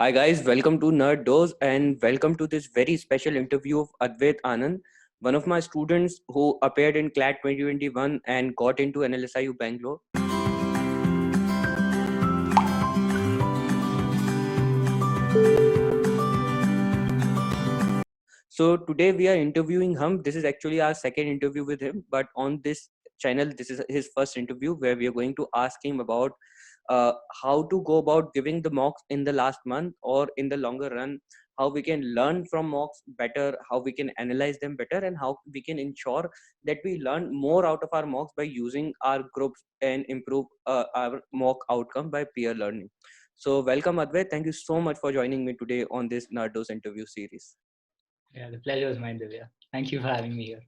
Hi guys, welcome to NerdDose and welcome to this very special interview of Advaith Anand, one of my students who appeared in CLAT 2021 and got into NLSIU Bangalore. So today we are interviewing him. This is actually our second interview with him, but on this channel, this is his first interview where we are going to ask him about how to go about giving the mocks in the last month or in the longer run, how we can learn from mocks better, how we can analyze them better, and how we can ensure that we learn more out of our mocks by using our groups and improve our mock outcome by peer learning. So welcome Advaith. Thank you so much for joining me today on this NerdDose interview series. Yeah, the pleasure is mine, Divya. Thank you for having me here.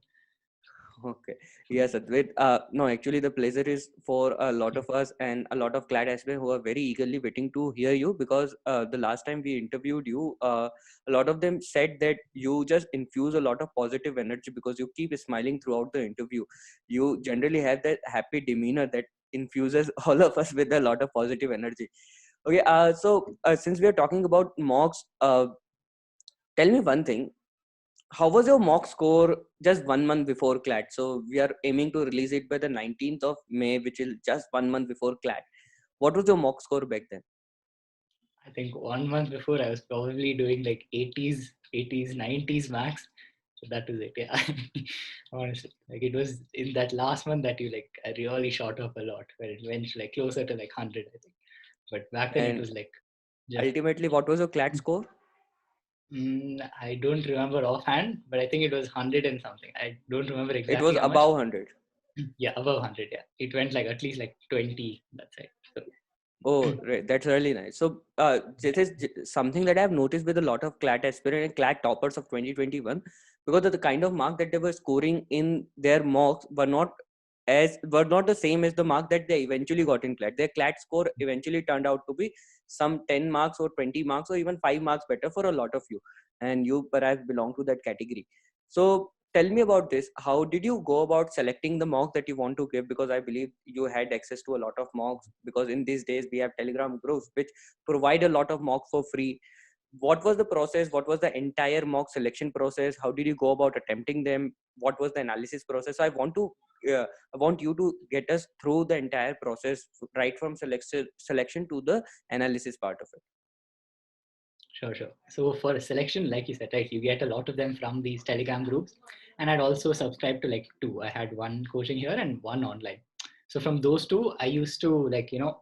Okay. Yes, Advaith. No, actually, the pleasure is for a lot of us and a lot of CLAT aspirants who are very eagerly waiting to hear you, because the last time we interviewed you, a lot of them said that you just infuse a lot of positive energy because you keep smiling throughout the interview. You generally have that happy demeanor that infuses all of us with a lot of positive energy. Okay. So since we are talking about mocks, tell me one thing. How was your mock score just 1 month before CLAT? So we are aiming to release it by the 19th of May, which is just 1 month before CLAT. What was your mock score back then? I think 1 month before I was probably doing like 80s, 90s max. So that was it. Yeah. Honestly, like it was in that last month that I really shot up a lot, where it went like closer to like 100, I think. But back then it And was like just. ultimately, what was your CLAT score? I don't remember offhand, but I think it was 100 and something. I don't remember It was exactly how much. above 100. Yeah, above 100. Yeah, it went like at least like 20. That's it. So, Oh, right. That's really nice. So, this is something that I've noticed with a lot of CLAT aspirant and CLAT toppers of 2021, because of the kind of mark that they were scoring in their mocks were not the same as the mark that they eventually got in CLAT. Their CLAT score eventually turned out to be some 10 marks or 20 marks or even 5 marks better for a lot of you. And you perhaps belong to that category. So, tell me about this. How did you go about selecting the mock that you want to give? Because I believe you had access to a lot of mocks, because in these days we have Telegram groups which provide a lot of mocks for free. What was the process? What was the entire mock selection process? How did you go about attempting them? What was the analysis process? So I want you to get us through the entire process, right from selection to the analysis part of it. Sure. So for a selection, like you said, right, you get a lot of them from these Telegram groups. And I'd also subscribed to like two. I had one coaching here and one online. So from those two, I used to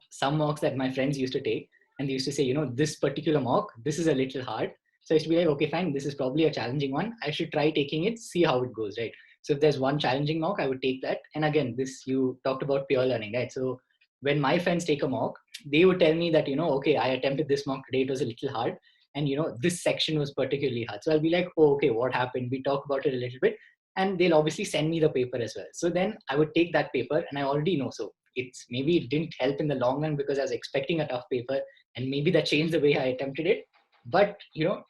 some mocks that my friends used to take. And they used to say, this particular mock, this is a little hard. So I used to be like, okay, fine, this is probably a challenging one. I should try taking it, see how it goes, right? So if there's one challenging mock, I would take that. And again, you talked about peer learning, right? So when my friends take a mock, they would tell me that, okay, I attempted this mock today, it was a little hard, and this section was particularly hard. So I'll be like, oh, okay, what happened? We talk about it a little bit, and they'll obviously send me the paper as well. So then I would take that paper, and I already know. So it didn't help in the long run because I was expecting a tough paper, and maybe that changed the way I attempted it. But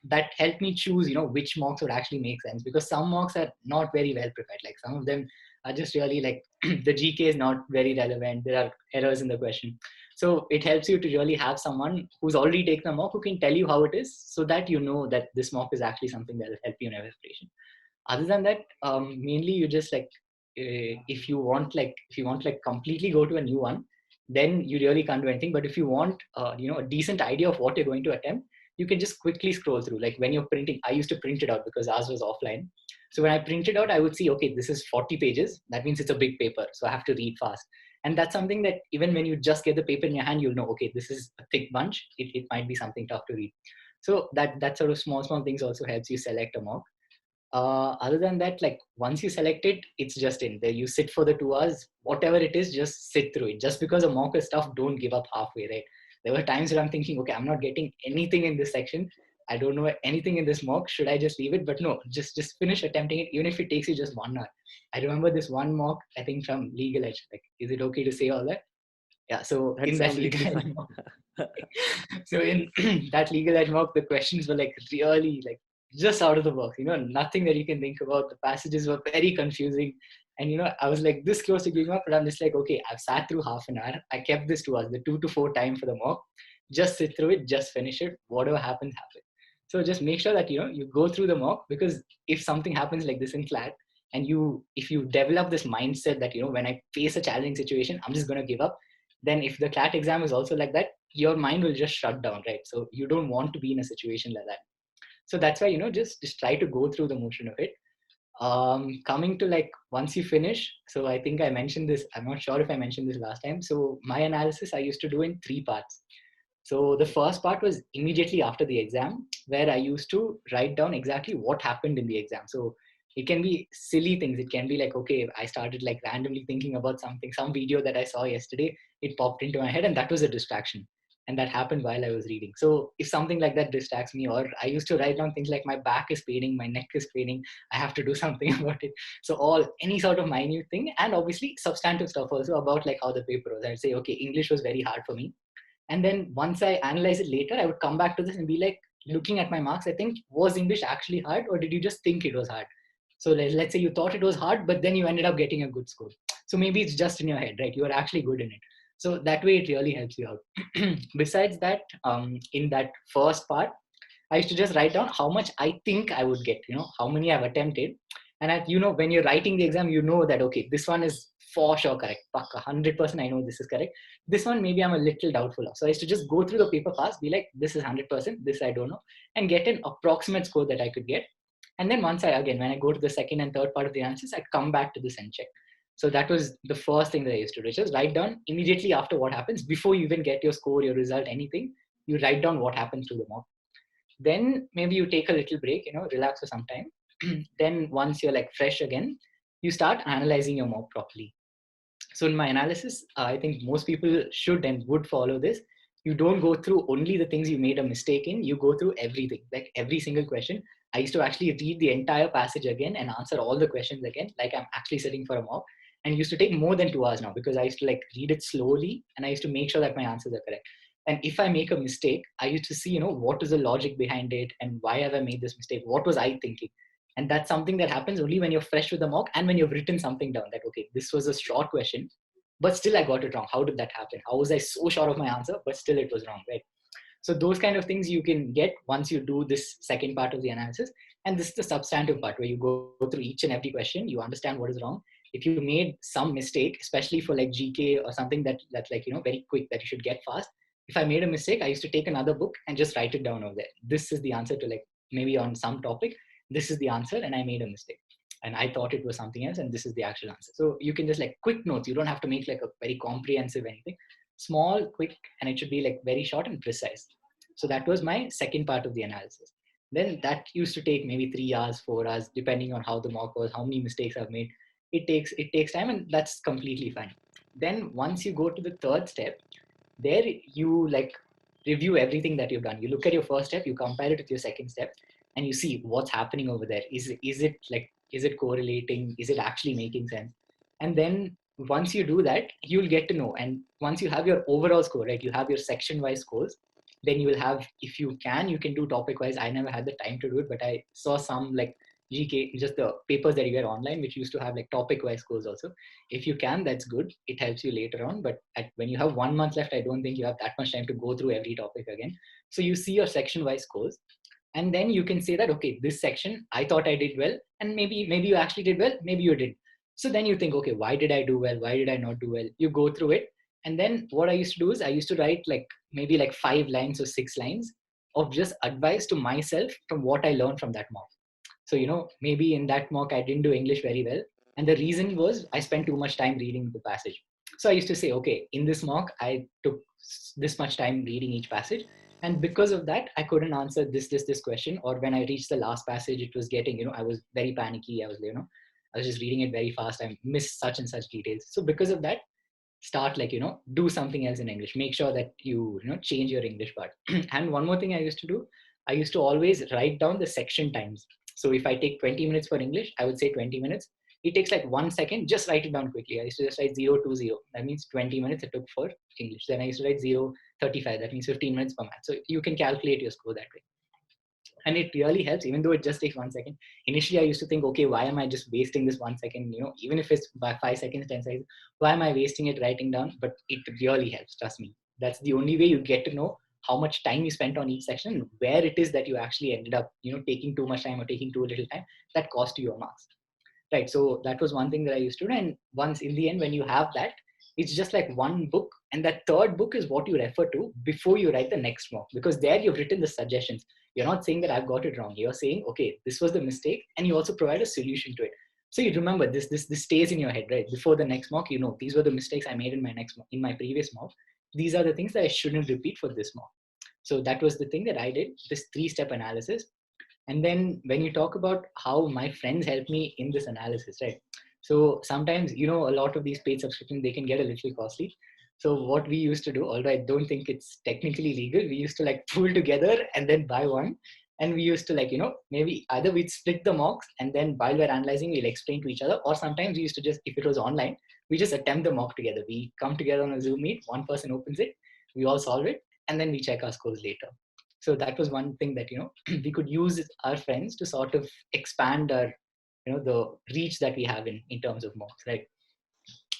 that helped me choose which mocks would actually make sense, because some mocks are not very well prepared. Like some of them are just really like the GK is not very relevant. There are errors in the question. So it helps you to really have someone who's already taken a mock who can tell you how it is, so that you know that this mock is actually something that will help you in your preparation. Other than that, mainly you just if you want completely go to a new one, then you really can't do anything. But if you want a decent idea of what you're going to attempt, you can just quickly scroll through. Like when you're printing, I used to print it out because ours was offline. So when I printed out, I would see, okay, this is 40 pages. That means it's a big paper. So I have to read fast. And that's something that even when you just get the paper in your hand, you'll know, okay, this is a thick bunch. It might be something tough to read. So that sort of small things also helps you select a mock. Other than that, like once you select it, it's just in there. You sit for the 2 hours, whatever it is, just sit through it. Just because a mock is tough, don't give up halfway, right? There were times where I'm thinking, okay, I'm not getting anything in this section. I don't know anything in this mock. Should I just leave it? But no, just finish attempting it, even if it takes you just 1 hour. I remember this one mock, I think from Legal Edge. Like, is it okay to say all that? Yeah. So That's in that completely Legal Edge fine. mock, so in that Legal Edge mock, the questions were like really like just out of the box. Nothing that you can think about. The passages were very confusing. And I was like this close to giving up, but I'm just like, okay, I've sat through half an hour. I kept this 2 hours, the 2 to 4 time for the mock. just sit through it, just finish it, whatever happens, happens. So just make sure that, you go through the mock, because if something happens like this in CLAT, and if you develop this mindset that, when I face a challenging situation, I'm just going to give up, then if the CLAT exam is also like that, your mind will just shut down, right? So you don't want to be in a situation like that. So that's why, just try to go through the motion of it. Coming to like once you finish, so I think I mentioned this, I'm not sure if I mentioned this last time. So my analysis I used to do in 3 parts. So the first part was immediately after the exam, where I used to write down exactly what happened in the exam. So it can be silly things. It can be like, okay, I started like randomly thinking about something, some video that I saw yesterday, it popped into my head, and that was a distraction. And that happened while I was reading. So if something like that distracts me, or I used to write down things like my back is paining, my neck is paining, I have to do something about it. So any sort of minute thing, and obviously substantive stuff also about like how the paper was. I'd say, okay, English was very hard for me. And then once I analyze it later, I would come back to this and be like, looking at my marks, I think, was English actually hard, or did you just think it was hard? So let's say you thought it was hard, but then you ended up getting a good score. So maybe it's just in your head, right? You are actually good in it. So that way it really helps you out. Besides that, in that first part, I used to just write down how much I think I would get, how many I've attempted. And when you're writing the exam, you know that, okay, this one is for sure correct. 100% I know this is correct. This one, maybe I'm a little doubtful of. So I used to just go through the paper fast, be like, this is 100%, this I don't know, and get an approximate score that I could get. And then when I go to the second and third part of the analysis, I'd come back to this and check. So that was the first thing that I used to do. Just write down immediately after what happens, before you even get your score, your result, anything, you write down what happens to the mock. Then maybe you take a little break, relax for some time. Then once you're like fresh again, you start analyzing your mock properly. So in my analysis, I think most people should and would follow this. You don't go through only the things you made a mistake in. You go through everything, like every single question. I used to actually read the entire passage again and answer all the questions again, like I'm actually sitting for a mock. And it used to take more than 2 hours now, because I used to like read it slowly, and I used to make sure that my answers are correct. And if I make a mistake, I used to see, what is the logic behind it, and why have I made this mistake? What was I thinking? And that's something that happens only when you're fresh with the mock, and when you've written something down that, okay, this was a short question, but still I got it wrong. How did that happen? How was I so sure of my answer, but still it was wrong, right? So those kind of things you can get once you do this second part of the analysis. And this is the substantive part, where you go through each and every question, you understand what is wrong. If you made some mistake, especially for like GK or something that's like, very quick, that you should get fast. If I made a mistake, I used to take another book and just write it down over there. This is the answer to, like, maybe on some topic, this is the answer, and I made a mistake. And I thought it was something else, and this is the actual answer. So you can just like quick notes. You don't have to make like a very comprehensive anything. Small, quick, and it should be like very short and precise. So that was my second part of the analysis. Then that used to take maybe 3 hours, 4 hours, depending on how the mock was, how many mistakes I've made. It takes time, and that's completely fine. Then once you go to the third step, there you like review everything that you've done. You look at your first step, you compare it with your second step, and you see what's happening over there. Is it correlating? Is it actually making sense? And then once you do that, you'll get to know. And once you have your overall score, right, you have your section-wise scores, then you will have, if you can do topic-wise. I never had the time to do it, but I saw some like GK, just the papers that you get online, which used to have like topic-wise scores also. If you can, that's good. It helps you later on. But when you have 1 month left, I don't think you have that much time to go through every topic again. So you see your section-wise scores. And then you can say that, okay, this section, I thought I did well. And maybe you actually did well, maybe you didn't. So then you think, okay, why did I do well? Why did I not do well? You go through it. And then what I used to do is I used to write like maybe like 5 lines or 6 lines of just advice to myself from what I learned from that mock. So, maybe in that mock, I didn't do English very well. And the reason was I spent too much time reading the passage. So I used to say, okay, in this mock, I took this much time reading each passage. And because of that, I couldn't answer this question. Or when I reached the last passage, it was getting, I was very panicky. I was just reading it very fast. I missed such and such details. So because of that, start like, do something else in English. Make sure that you change your English part. And one more thing I used to do, I used to always write down the section times. So if I take 20 minutes for English, I would say 20 minutes. It takes like 1 second, just write it down quickly. I used to just write 020. That means 20 minutes it took for English. Then I used to write 035. That means 15 minutes per math. So you can calculate your score that way. And it really helps, even though it just takes 1 second. Initially, I used to think, okay, why am I just wasting this 1 second? Even if it's by 5 seconds, 10 seconds, why am I wasting it writing down? But it really helps, trust me. That's the only way you get to know how much time you spent on each section, where it is that you actually ended up, taking too much time or taking too little time, that cost you your marks. Right. So that was one thing that I used to do. And once in the end, when you have that, it's just like one book. And that third book is what you refer to before you write the next mock, because there you've written the suggestions. You're not saying that I've got it wrong. You're saying, okay, this was the mistake. And you also provide a solution to it. So you remember this stays in your head, right? Before the next mock, these were the mistakes I made in my previous mock. These are the things that I shouldn't repeat for this mock. So that was the thing that I did, this 3-step analysis. And then when you talk about how my friends help me in this analysis, right? So sometimes, a lot of these paid subscriptions, they can get a little costly. So what we used to do, although I don't think it's technically legal, we used to like pool together and then buy one. And we used to like, maybe either we'd split the mocks and then while we're analyzing, we'll explain to each other. Or sometimes we used to just, if it was online, we just attempt the mock together. We come together on a Zoom meet, one person opens it, we all solve it, and then we check our scores later. So that was one thing that, we could use our friends to sort of expand our, the reach that we have in terms of mocks, right?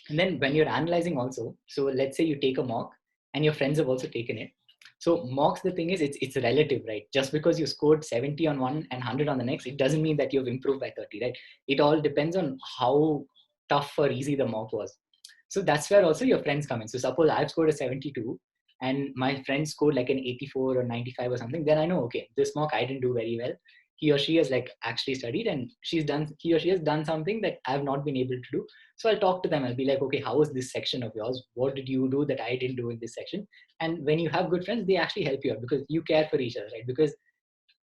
And then when you're analyzing also, so let's say you take a mock and your friends have also taken it. So mocks, the thing is, it's relative, right? Just because you scored 70 on one and 100 on the next, it doesn't mean that you've improved by 30, right? It all depends on how tough or easy the mock was. So that's where also your friends come in. So suppose I've scored a 72 and my friend scored like an 84 or 95 or something, then I know, okay, this mock I didn't do very well. He or she has like actually studied and he or she has done something that I've not been able to do. So I'll talk to them. I'll be like, okay, how was this section of yours? What did you do that I didn't do in this section? And when you have good friends, they actually help you out because you care for each other, right? Because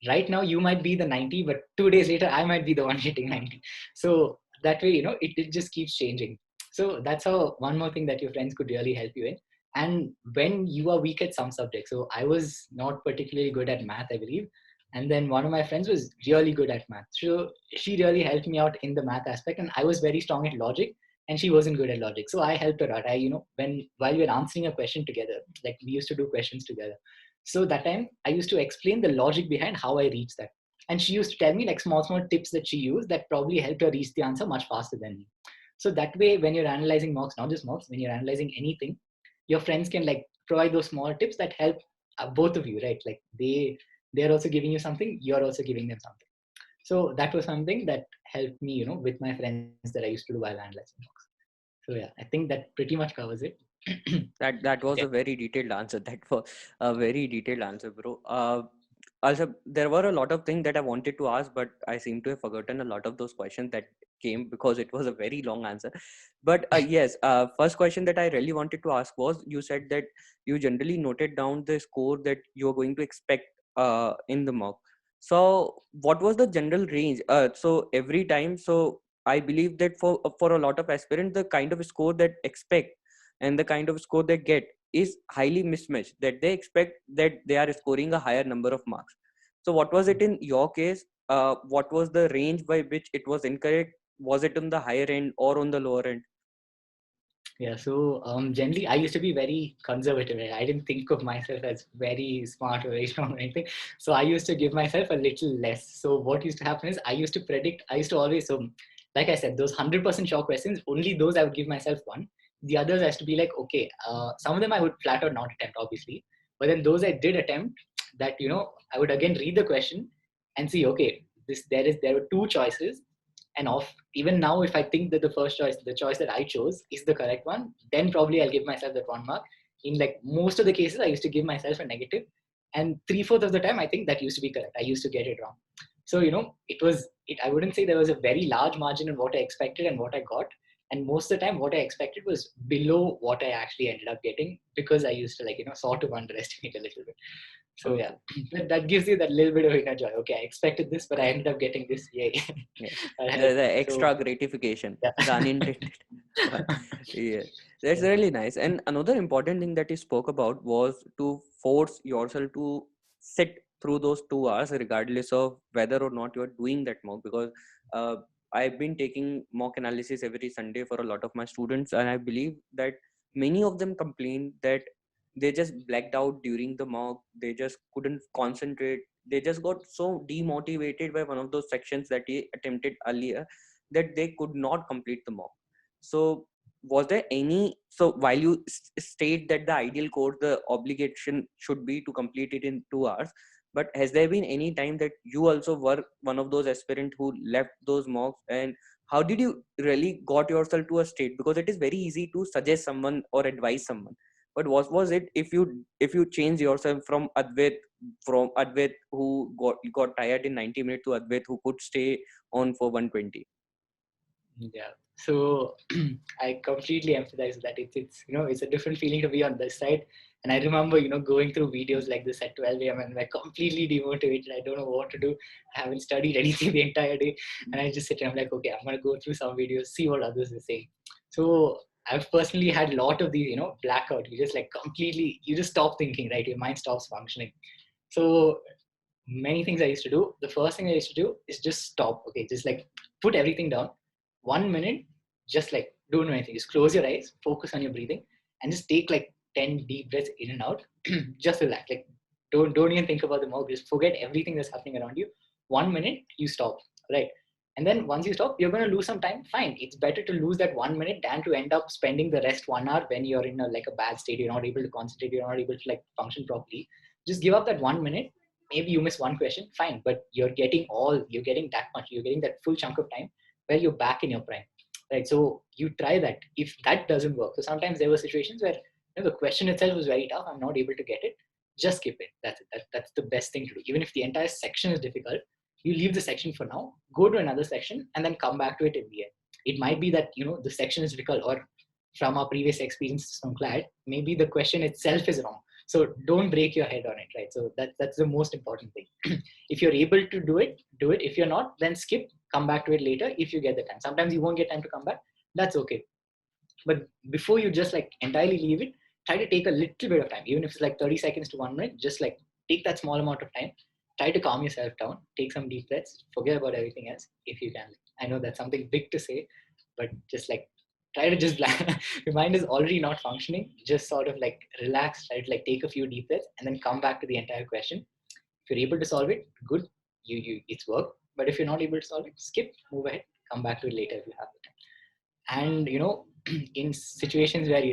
right now you might be the 90, but 2 days later, I might be the one hitting 90. So that way, it just keeps changing. So that's how one more thing that your friends could really help you in. And when you are weak at some subjects, so I was not particularly good at math, I believe. And then one of my friends was really good at math. So she really helped me out in the math aspect. And I was very strong at logic and she wasn't good at logic. So I helped her out. While we were answering a question together, like we used to do questions together. So that time I used to explain the logic behind how I reached that. And she used to tell me like small tips that she used that probably helped her reach the answer much faster than me. So that way, when you're analyzing mocks, not just mocks, when you're analyzing anything, your friends can like provide those small tips that help both of you, right? Like they're also giving you something, you're also giving them something. So that was something that helped me, with my friends that I used to do while analyzing mocks. So yeah, I think that pretty much covers it. That was Yeah. a very detailed answer. That was a very detailed answer, bro. Also, there were a lot of things that I wanted to ask, but I seem to have forgotten a lot of those questions that came because it was a very long answer. But yes, first question that I really wanted to ask was, you said that you generally noted down the score that you're going to expect in the mock. So what was the general range? So every time, so I believe that for a lot of aspirants, the kind of score that expect and the kind of score they get is highly mismatched, that they expect that they are scoring a higher number of marks. So what was it in your case? What was the range by which it was incorrect? Was it on the higher end or on the lower end? Yeah, so generally I used to be very conservative. Right? I didn't think of myself as very smart or very strong or anything. So I used to give myself a little less. So what used to happen is I used to always, so like I said, those 100% sure questions, only those I would give myself one. The others has to be like, okay, some of them I would flat out not attempt, obviously. But then those I did attempt, that, I would again read the question and see, okay, there were two choices. And even now, if I think that the choice that I chose is the correct one, then probably I'll give myself that 1 mark. In like most of the cases, I used to give myself a negative, and 3/4 of the time, I think that used to be correct. I used to get it wrong. So I wouldn't say there was a very large margin in what I expected and what I got. And most of the time, what I expected was below what I actually ended up getting, because I used to sort of underestimate a little bit. So Okay. yeah, that gives you that little bit of inner joy. Okay, I expected this, but I ended up getting this. Yay. Yeah. Right. The So extra gratification, yeah. the unintended one. Yeah, that's Yeah. really nice. And another important thing that you spoke about was to force yourself to sit through those 2 hours, regardless of whether or not you're doing that mock. Because uh, I've been taking mock analysis every Sunday for a lot of my students, and I believe that many of them complain that they just blacked out during the mock. They just couldn't concentrate. They just got so demotivated by one of those sections that he attempted earlier that they could not complete the mock. So was there any, so while you state that the ideal course, the obligation should be to complete it in 2 hours, but has there been any time that you also were one of those aspirant who left those mocks, and how did you really got yourself to a state? Because it is very easy to suggest someone or advise someone, but what was it if you change yourself from Advaith who got tired in 90 minutes to Advaith who could stay on for 120? Yeah. So I completely empathize that it's it's a different feeling to be on this side. And I remember going through videos like this at 12 a.m. and I'm completely demotivated. I don't know what to do. I haven't studied anything the entire day, and I just sit and I'm like, okay, I'm gonna go through some videos, see what others are saying. So I've personally had a lot of these blackout. You just you just stop thinking, right? Your mind stops functioning. So many things I used to do. The first thing I used to do is just stop. Okay, just put everything down. 1 minute, just don't do anything. Just close your eyes, focus on your breathing, and just take 10 deep breaths in and out. Just relax. Don't even think about the mouth. Just forget everything that's happening around you. 1 minute, you stop. Right. And then once you stop, you're going to lose some time. Fine. It's better to lose that 1 minute than to end up spending the rest 1 hour when you're in a bad state. You're not able to concentrate. You're not able to function properly. Just give up that 1 minute. Maybe you miss one question. Fine. But you're getting that much. You're getting that full chunk of time where you're back in your prime, right? So you try that. If that doesn't work, so sometimes there were situations where the question itself was very tough. I'm not able to get it. Just skip it. That's it. That's the best thing to do. Even if the entire section is difficult, you leave the section for now, go to another section, and then come back to it in the end. It might be that the section is difficult, or from our previous experiences from CLAT, maybe the question itself is wrong. So don't break your head on it, right? So that's the most important thing. If you're able to do it, do it. If you're not, then skip, come back to it later if you get the time. Sometimes you won't get time to come back. That's okay. But before you just entirely leave it, try to take a little bit of time, even if it's 30 seconds to 1 minute, just take that small amount of time, try to calm yourself down, take some deep breaths, forget about everything else if you can. I know that's something big to say, but just try to just your mind is already not functioning. Just sort of relax, try to take a few deep breaths and then come back to the entire question. If you're able to solve it, good, it's work. But if you're not able to solve it, skip, move ahead, come back to it later if you have the time. And in situations where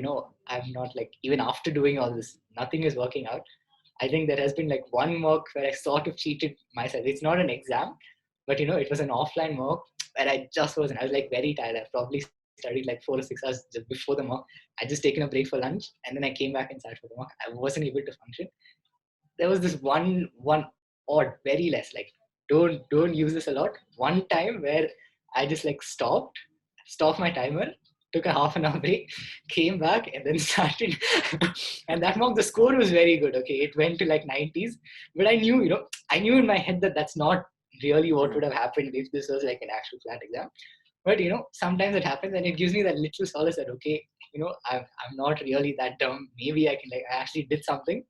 I'm not even after doing all this, nothing is working out. I think there has been one mock where I sort of cheated myself. It's not an exam, but it was an offline mock where I just wasn't. I was very tired. I probably studied 4 or 6 hours just before the mock. I just taken a break for lunch and then I came back and sat for the mock. I wasn't able to function. There was this one odd, very less, don't use this a lot. One time where I just stopped my timer, took a half an hour break, came back and then started. And that mock, the score was very good. Okay, it went to 90s, but I knew, I knew in my head that that's not really what would have happened if this was an actual CLAT exam. But sometimes it happens, and it gives me that little solace that okay, I'm not really that dumb. Maybe I can I actually did something.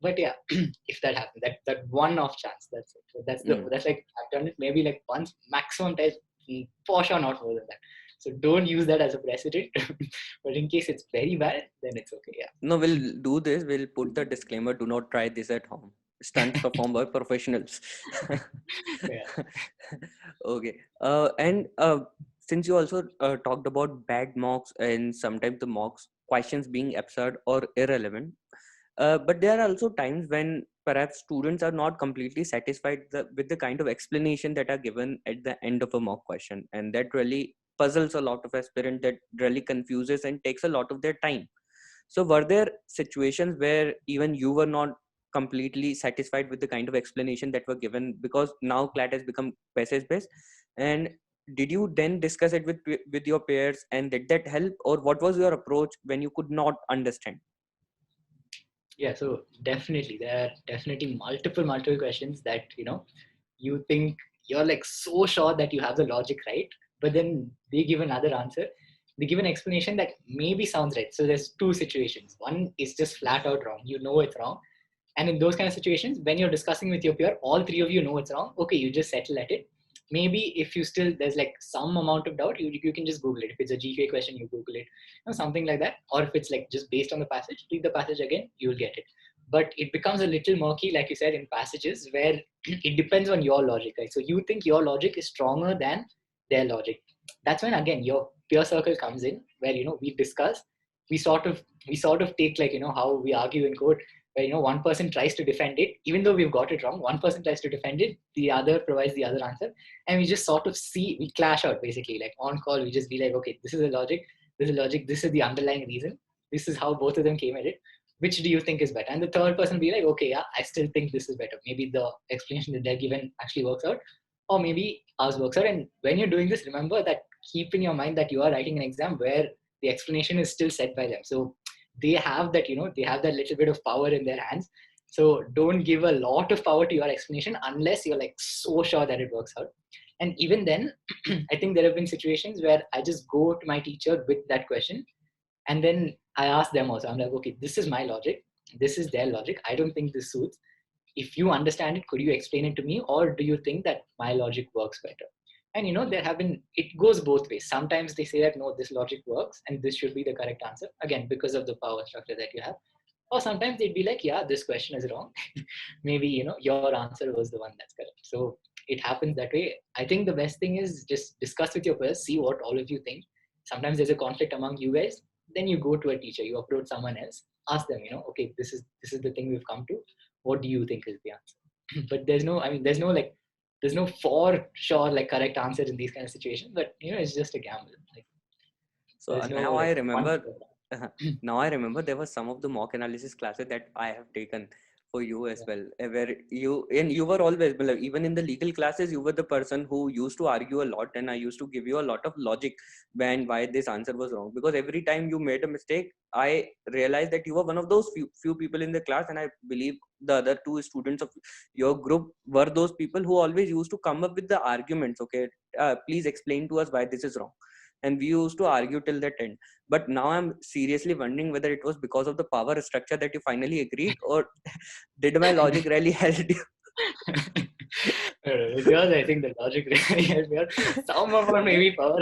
But yeah, if that happens, that one off chance, that's it. So that's I've done it maybe once, maximum times, for sure not more than that. So don't use that as a precedent. But in case it's very bad, then it's okay. Yeah. No, we'll do this. We'll put the disclaimer: do not try this at home. Stunts performed by professionals. Okay. And since you also talked about bad mocks and sometimes the mocks questions being absurd or irrelevant, but there are also times when perhaps students are not completely satisfied with the kind of explanation that are given at the end of a mock question, and that really puzzles a lot of aspirants, that really confuses and takes a lot of their time. So were there situations where even you were not completely satisfied with the kind of explanation that were given, because now CLAT has become passage based, and did you then discuss it with your peers, and did that help, or what was your approach when you could not understand? Yeah, so definitely there are definitely multiple questions that you think you're so sure that you have the logic right, but then they give another answer. They give an explanation that maybe sounds right. So there's two situations. One is just flat out wrong. It's wrong. And in those kind of situations, when you're discussing with your peer, all three of you know it's wrong. Okay, you just settle at it. Maybe if you still, there's some amount of doubt, you can just Google it. If it's a GK question, you Google it, something like that. Or if it's just based on the passage, read the passage again, you'll get it. But it becomes a little murky, like you said, in passages where it depends on your logic, right? So you think your logic is stronger than their logic. That's when, again, your peer circle comes in, where we discuss. We sort of take, like, how we argue in code, where one person tries to defend it, even though we've got it wrong. One person tries to defend it, the other provides the other answer, and we just sort of we clash out, basically. Like on call, we just be like, okay, this is the logic, this is the underlying reason, this is how both of them came at it. Which do you think is better? And the third person be like, okay, yeah, I still think this is better. Maybe the explanation that they're given actually works out, or maybe ours works out. And when you're doing this, remember that, keep in your mind that you are writing an exam where the explanation is still set by them. So they have that, they have that little bit of power in their hands. So don't give a lot of power to your explanation unless you're like so sure that it works out. And even then, I think there have been situations where I just go to my teacher with that question, and then I ask them also. I'm like, okay, this is my logic, this is their logic. I don't think this suits. If you understand it, could you explain it to me? Or do you think that my logic works better? And it goes both ways. Sometimes they say that, no, this logic works and this should be the correct answer. Again, because of the power structure that you have. Or sometimes they'd be like, yeah, this question is wrong. Maybe, your answer was the one that's correct. So it happens that way. I think the best thing is just discuss with your peers, see what all of you think. Sometimes there's a conflict among you guys. Then you go to a teacher, you approach someone else, ask them, okay, this is the thing we've come to. What do you think is the answer? But there's no for sure like correct answer in these kind of situations. But it's just a gamble. Like, so now I remember. Now I remember there was some of the mock analysis classes that I have taken for you as well, where you were always, even in the legal classes, you were the person who used to argue a lot, and I used to give you a lot of logic behind why this answer was wrong, because every time you made a mistake, I realized that you were one of those few people in the class, and I believe the other two students of your group were those people who always used to come up with the arguments. Okay, please explain to us why this is wrong. And we used to argue till that end. But now I'm seriously wondering whether it was because of the power structure that you finally agreed, or did my logic really help you? Because I think the logic really helps me out. Some of them maybe power,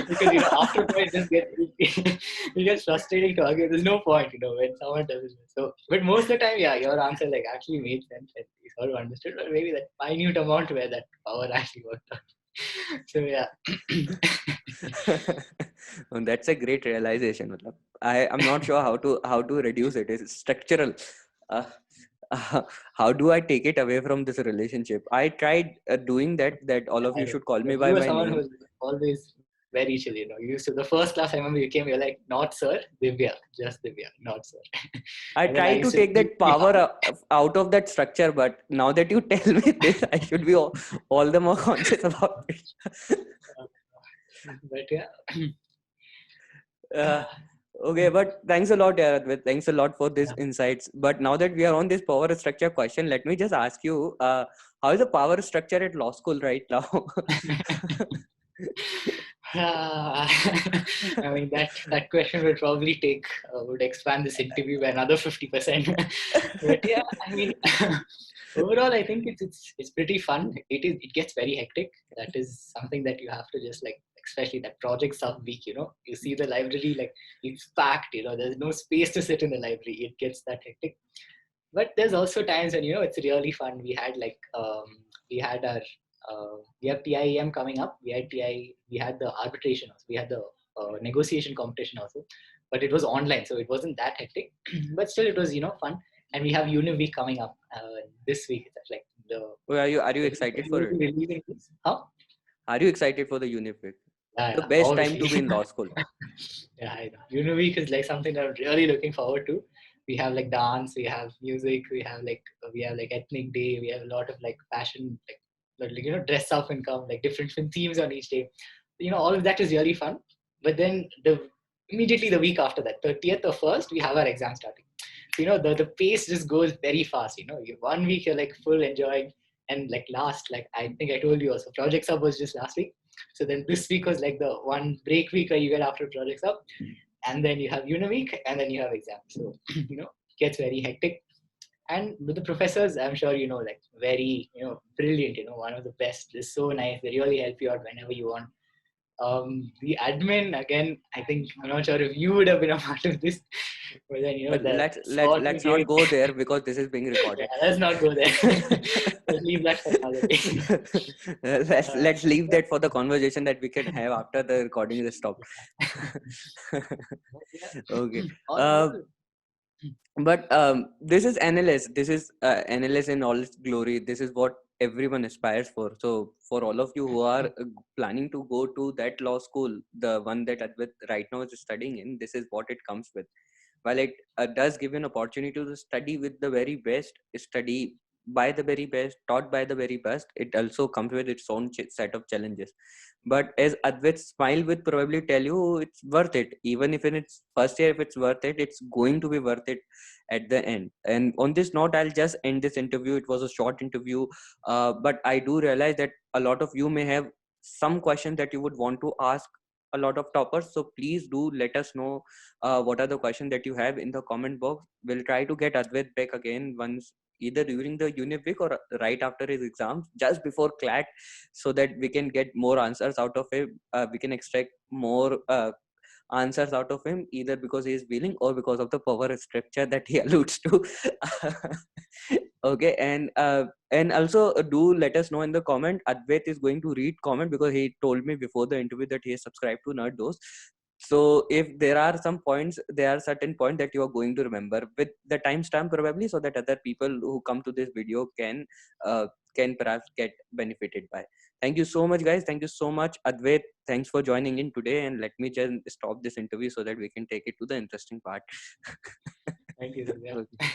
because after a point it gets frustrating to argue. There's no point, when someone does it. So, but most of the time, yeah, your answer like actually made sense and you sort of understood, but maybe that minute amount where that power actually worked out. So yeah. That's a great realization. I'm not sure how to reduce it. It's structural. How do I take it away from this relationship? I tried doing that all of you should call me by my name. Who's always very chill, You used to, the first class I remember you came, you're like, not sir, Divya, just Divya, not sir. I tried to take that power out of that structure, but now that you tell me this, I should be all the more conscious about it. But yeah. Okay, but thanks a lot, Advaith. Thanks a lot for these insights. But now that we are on this power structure question, let me just ask you, how is the power structure at law school right now? I mean, that question would probably would expand this interview by another 50%. But yeah, I mean, overall, I think it's pretty fun. It gets very hectic. That is something that you have to just like, especially that project sub week, you see the library, like it's packed, there's no space to sit in the library. It gets that hectic. But there's also times when, it's really fun. We had like, we have TIEM coming up. We had the arbitration also. We had the negotiation competition also, but it was online, so it wasn't that hectic. But still, it was fun. And we have Uni Week coming up this week. It's like are you excited for it? Huh? Are you excited for the Uni Week? The best obviously. Time to be in law school. Yeah, I know. Uni Week is like something that I'm really looking forward to. We have like dance, we have music, we have like ethnic day, we have a lot of like fashion, like dress up and come, like different themes on each day. All of that is really fun. But then immediately the week after that, 30th or 1st, we have our exam starting. So, the pace just goes very fast. 1 week you're like full enjoying, and like I think I told you also, Project Sub was just last week. So then this week was like the one break week where you get after Project Sub, and then you have Uni Week, and then you have exam. So, it gets very hectic. And with the professors, I'm sure, like very, brilliant, one of the best. They're so nice. They really help you out whenever you want. The admin, again, I think, I'm not sure if you would have been a part of this. But then, but let's not go there because this is being recorded. Yeah, let's not go there. leave that for another day. let's leave that for the conversation that we can have after the recording is stopped. Okay. But this is analyze. This is analyze in all its glory. This is what everyone aspires for. So for all of you who are planning to go to that law school, the one that Advaith right now is studying in, this is what it comes with. While it does give you an opportunity to study with the very best, study by the very best, taught by the very best, it also comes with its own set of challenges. But as Advaith smile would probably tell you, it's worth it. Even if in its first year, if it's worth it, it's going to be worth it at the end. And on this note, I'll just end this interview. It was a short interview, but I do realize that a lot of you may have some questions that you would want to ask a lot of toppers. So please do let us know what are the questions that you have in the comment box. We'll try to get Advaith back again once, either during the uni week or right after his exams, just before CLAT, so that we can get more answers out of him. We can extract more answers out of him, either because he is willing or because of the power structure that he alludes to. Okay, and also do let us know in the comment. Advaith is going to read comment because he told me before the interview that he is subscribed to NerdDose. So if there are some points, there are certain points that you are going to remember with the timestamp probably, so that other people who come to this video can perhaps get benefited by. Thank you so much, guys. Thank you so much, Advaith. Thanks for joining in today. And let me just stop this interview so that we can take it to the interesting part. Thank you. Okay.